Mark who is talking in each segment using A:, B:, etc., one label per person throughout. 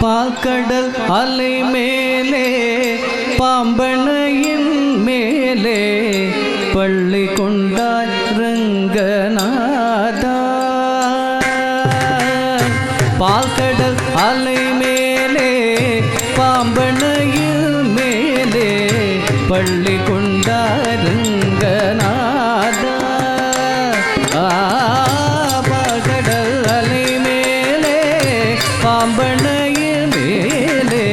A: பால்கடல் அலை மேலே பாம்பனையின் மேலே பள்ளி கொண்டாய் ரங்கநாதா. பால்கடல் அலை மேலே பாம்பனையின் மேலே பள்ளி கொண்டாய் ரங்கநாதா. பால்கடல் அலை மேலே பாம்பனையின் மேலே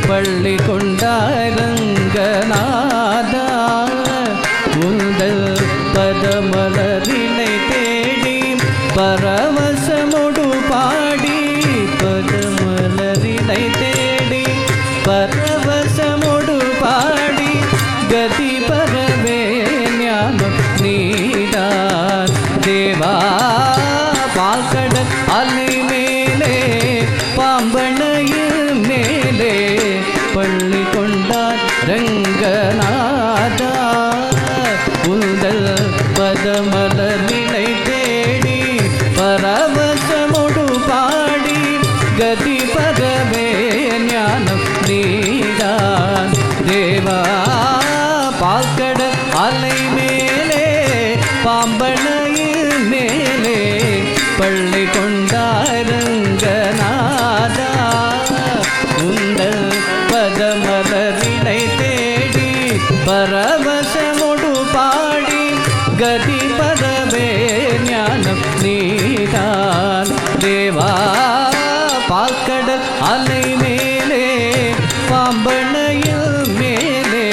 A: பள்ளி கொண்டாய் ரங்கநாதா. உந்தல் பதமலரினை தேடி பரவசமொடு பாடி, பதமலரினை தேடி பரவசமொடு பாடி, கதி பரவே ஞானம் நீதான் தேவா. பால்கடல் அலை மேலே பாம்பனையின் மேலே பள்ளி கொண்டார் ரங்கநாதா. உந்தல் பதமலரினை தேடி பரவசமொடு பாடி, கதி பரவே ஞானம் நீதான் தேவா. பால்கடல் அலை மேலே பாம்பனையின் மேலே பள்ளி கொண்டார் ரங்கநாதா. உந்தல் பதமலரினை தேடி பரவசமொடு பாடி, கதி பரவே ஞானம் நீதான் தேவா. பால்கடல் அலை மேலே பாம்பனையில் மேலே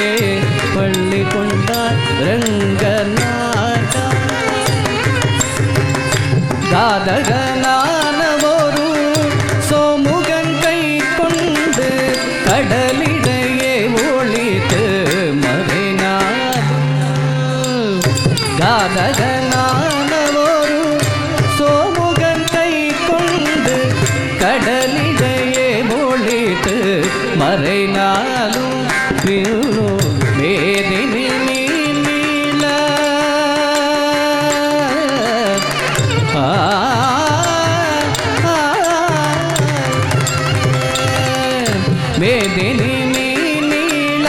A: பள்ளி கொண்டார் ரங்கநாதா. தாதகனான ஒரு சோமுகன் கை கொண்டு கடலிடையே ஒளித்து மறைனார். தாதகனான ஒரு சோமுகன் கை கொண்டு கடலிடையே ஒளித்து மறைனாலும் வேதினி நீல வேதினி நீல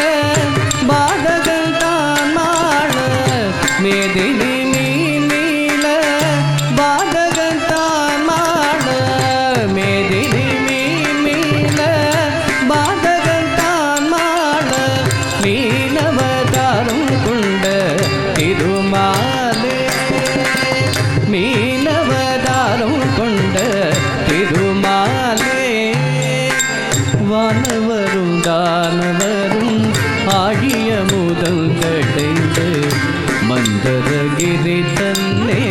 A: பாதகன் தான் மாள, வேதினி நீல பாதகன் தான் மாள, வேதினி நீல பாதகன் தான் மாள, மீனவதாரம் கொண்ட திருமாலே, மீனவதாரம் கொண்ட திருமாலே. வானவரும் தானவரும் ஆழிய முதல் கடைந்து மந்தரகிரி தன்னே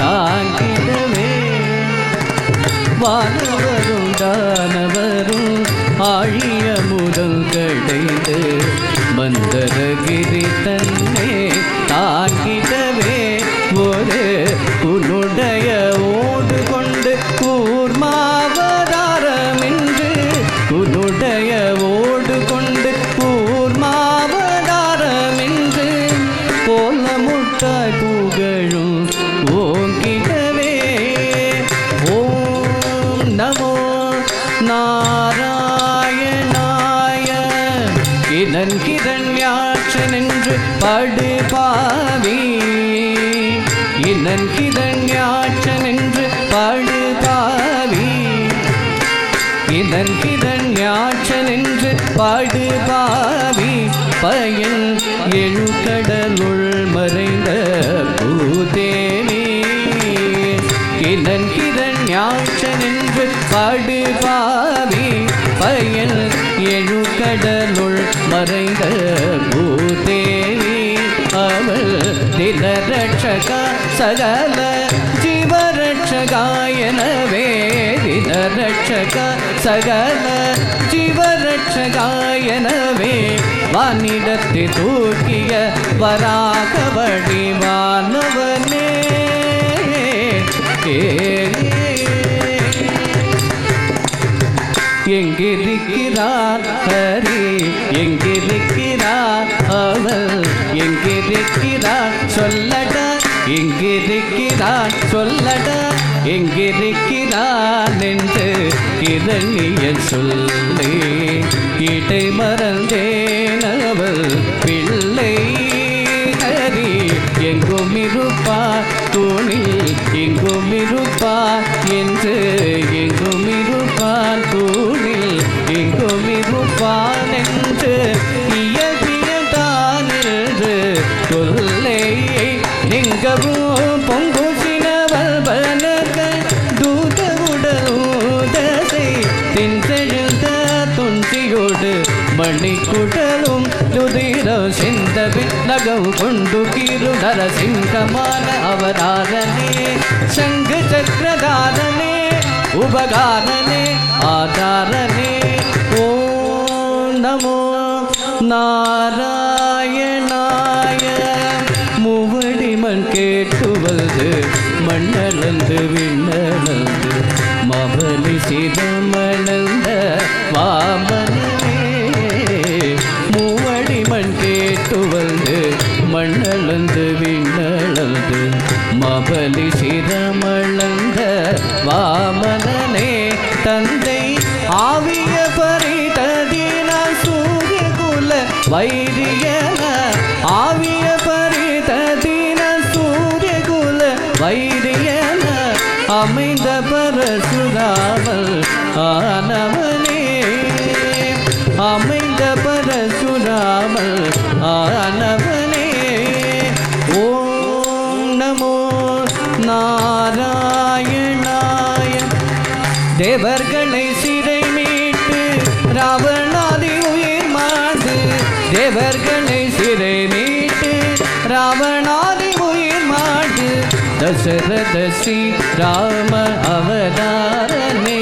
A: தாங்கிடவே. வானவரும் தானவரும் ஆழிய முதல் கடைந்து மந்தரகிரி தன்னே தாங்கிடவே. ஒரு உன்னுடைய ஓடு கொண்டு கூர்மாவதாரம் என்று, உன்னுடைய ஓடு கொண்டு கூர்மாவதாரம் என்று போல முட்டாய் புகழும் ஓங்கிடவே. ஓம் நமோ நாராயணாய. இதன் கிரண்யாட்சன் என்று படுபாவி, இதன் கிரண்யாட்சன் என்று படுபாவி, இதன் கிரண்யாட்சன் என்று படுபாவி. பயன் எழுகடலுள் மறைந்த பூதேவி, இதன் கிரண்யாட்சன் என்று படுபாவி. பயன் எழுகடலுள் மறைந்த பூதேவி. அவள் தினரட்சக சகல ஜீவரட்சகாயனவே, தினரட்சக சகல ஜீவரட்சகாயனவே. வானிடத்தை தூக்கிய வராக வடிவானவனே. எங்கிருக்கிறார் ஹரி, எங்கிருக்கிறார் அவள், எங்கிருக்கிறார் சொல்லட, எங்கிருக்கிறார் சொல்லட. எங்கிருக்கிறான் என்று இரணியன் சொல்லி இடை மறந்தேன் அவள் பிள்ளை ஹரி எங்கும் இருப்பார் தூணில் எங்கும் இருப்பார் என்று எங்கும் இருப்பான் தூணில் எங்கும் இருப்பான் என்று இயற்பியல்தான் என்று சொல்லை எங்கவும் பொங்குசினவள் பலர்கள் தூத உடலூதசை தின்றெழுந்த துஞ்சியோடு மணிக்குடலும் துதிரம் சிந்தவில் நகம் கொண்டு கீரு நரசிங்கமான அவராதனே சங்கு சக்கரதாரனே உபகாரனே ஆதாரனே ஓம் நமோ நாராயணாய மூவடிமண் கேட்டுவது மண்ணளந்து விண்ணளந்து மபலி சிதமணந்த வாமனே மூவடிமண் கேட்டுவது மண்ணளந்து விண்ணளந்து மபலி சிதமளந்த வாமனே தந்தை ஆவிய பரிததினால் சூரிய குல வைரியன ஆவிய பரிததினால் சூரிய குல வைரியன அமைந்த பரசுராமல் ஆனவனே அமைந்த பரசுராமல் ஆனவனே ஓம் நமோ நாராயணாய தேவர்களை சிறை மீட்டு ராவணாதி உயிர் மாண்டு தேவர்களை சிறை மீட்டு ராவணாதி உயிர் மாண்டு தசரத ஸ்ரீ ராம அவதாரனே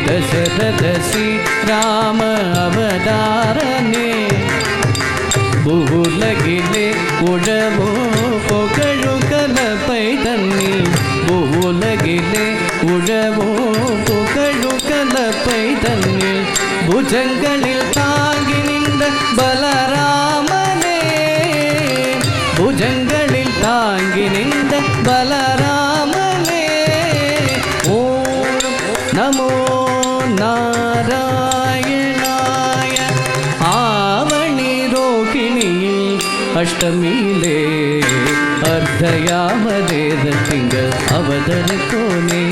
A: தசரத ஸ்ரீ ராம அவதாரனே பூவுலகிலே உழவோ புகழு கலப்பை தன்னில் பூவுலகிலே உழவோ புகழு கலப்பை தன்னில் புஜங்களில் தாங்கி நின்ற பலராமனே புஜங்களில் தாங்கி நின்ற பலராமனே ஓம் நமோ நாராயணாய ஆவணி ரோகிணியில் அஷ்டமியிலே அர்த்தயாமதேத திங்கள் அவதரித்தோனே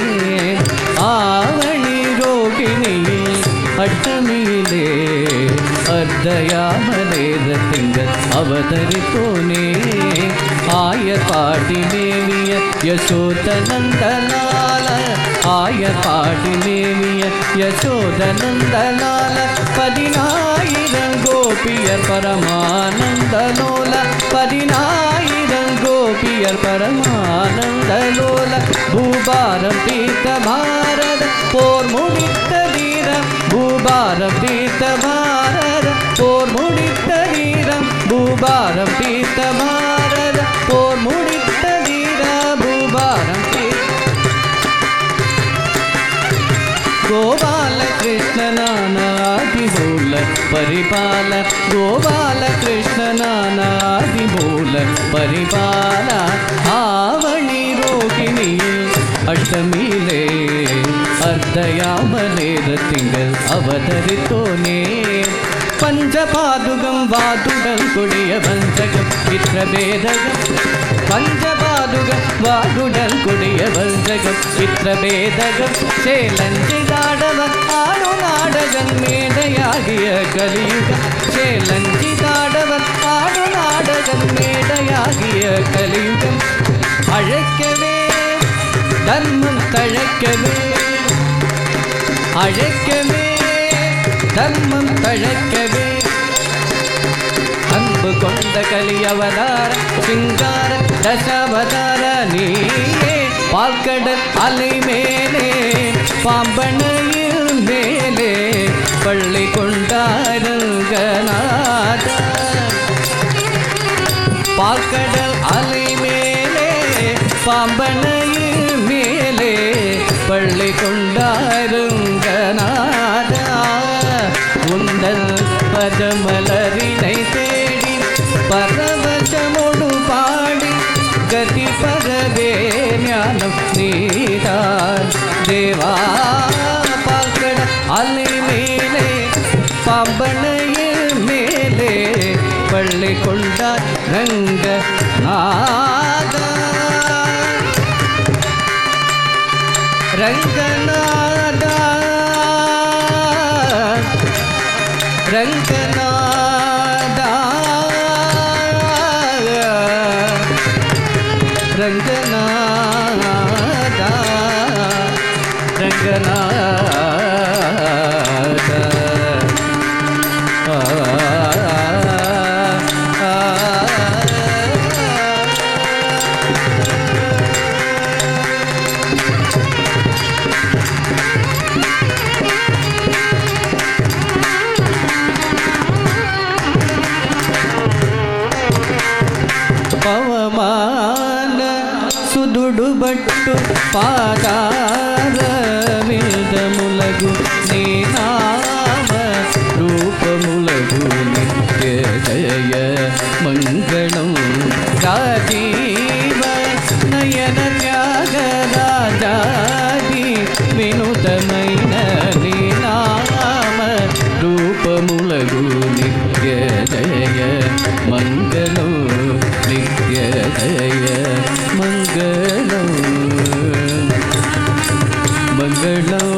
A: ஆவணி ரோகிணியில் அஷ்டமியிலே அர்த்தயாமதேத திங்கள் அவதரித்தோனே ஆய பாடி நேவிய யசோதனந்தலால ஆய பாடி நேவிய யசோதனந்தலால 10000 கோபியர் பரமானந்தலோல 10000 கோபியர் பரமானந்தலோல பூபாரம் தீர்த்த பாரத போர் முடித்த வீரம் பூபாரம் தீர்த்த பாரத போர் முடித்த வீரம் பூபாரம் தீர்த்த பாரத போர் முடித்த வீர பூபாரம் கோபால கிருஷ்ணனானாதிபூல பரிபால கோபால கிருஷ்ணனானாதிபூல பரிபால ஆவணி ரோகிணியில் அஷ்டமியிலே அர்த்தயாமலேத திங்கள் அவதரித்தோனே பஞ்சபாதுகம் வாதுடன் கொடிய வஞ்சகம் சித்திரபேதகம் பஞ்சபாதுகம் வாதுடன் கொடிய வஞ்சகம் சித்திரபேதகம் சேலஞ்சிதாடவன் ஆடு நாடகன் மேடையாகிய கலியுகம் சேலஞ்சிதாடவன் ஆடு நாடகன் மேடையாகிய கலியுகம் அழைக்கவே தர்மம் தழைக்கவே அழைக்கவே தர்மம் தழைக்கவே அன்பு கொண்ட கலி அவதார சிங்கார தசாவதார நீயே பால்கடல் அலை மேலே பாம்பனையில் மேலே பள்ளி கொண்டாருங்கநாத பால்கடல் அலை மேலே பாம்பனையில் மேலே பள்ளி கொண்டாருங்கநாதா உந்தல் பதமலரினை தேடி பரவசமோடு பாடி கதி பரவே ஞானம் நீ தேவா பார்க்கட அலை மேலே பாம்பனையில் மேலே பள்ளி கொண்டார் ரங்க நாதா ரங்கநாதா ரங்கநாதா ரங்கநாதா ரங்கநாதா పవమాన సుదుడు బట్టు పాదార విల్దములగు నీ నామ రూపములగు నిత్య జయ మంగళం రాజీవ నయన త్యాగరాజాది వినుతమైన నీ నామ రూపములగు నిత్య జయ మంగళం నిత్య జయ మంగళం మంగళం